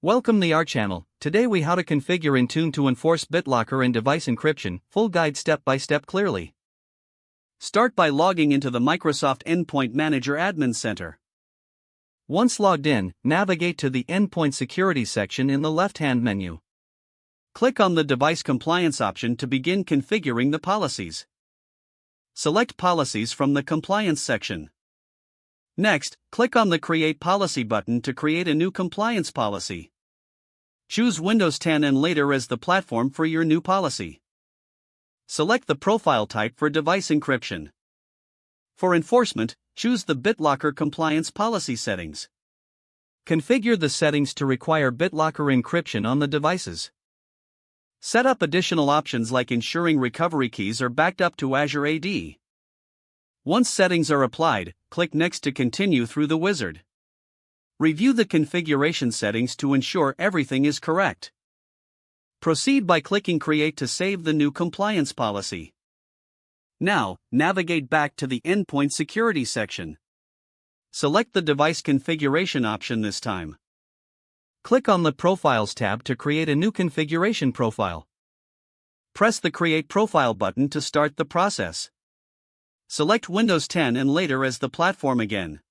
Welcome to our channel. Today we how to configure Intune to enforce BitLocker and device encryption, full guide step by step clearly. Start by logging into the Microsoft Endpoint Manager Admin Center. Once logged in, navigate to the Endpoint Security section in the left-hand menu. Click on the Device Compliance option to begin configuring the policies. Select Policies from the Compliance section. Next, click on the Create Policy button to create a new compliance policy. Choose Windows 10 and later as the platform for your new policy. Select the profile type for device encryption. For enforcement, choose the BitLocker compliance policy settings. Configure the settings to require BitLocker encryption on the devices. Set up additional options like ensuring recovery keys are backed up to Azure AD. Once settings are applied, click Next to continue through the wizard. Review the configuration settings to ensure everything is correct. Proceed by clicking Create to save the new compliance policy. Now, navigate back to the Endpoint Security section. Select the Device Configuration option this time. Click on the Profiles tab to create a new configuration profile. Press the Create Profile button to start the process. Select Windows 10 and later as the platform again.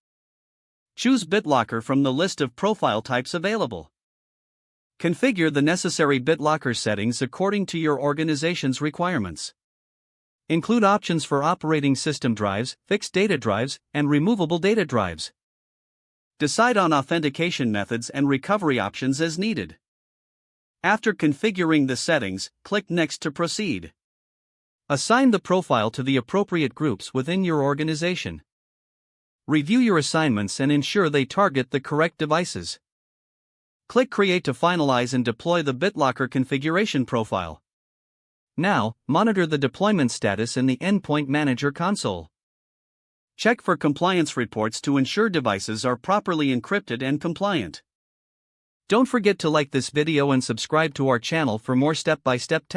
Choose BitLocker from the list of profile types available. Configure the necessary BitLocker settings according to your organization's requirements. Include options for operating system drives, fixed data drives, and removable data drives. Decide on authentication methods and recovery options as needed. After configuring the settings, click Next to proceed. Assign the profile to the appropriate groups within your organization. Review your assignments and ensure they target the correct devices. Click Create to finalize and deploy the BitLocker configuration profile. Now, monitor the deployment status in the Endpoint Manager console. Check for compliance reports to ensure devices are properly encrypted and compliant. Don't forget to like this video and subscribe to our channel for more step-by-step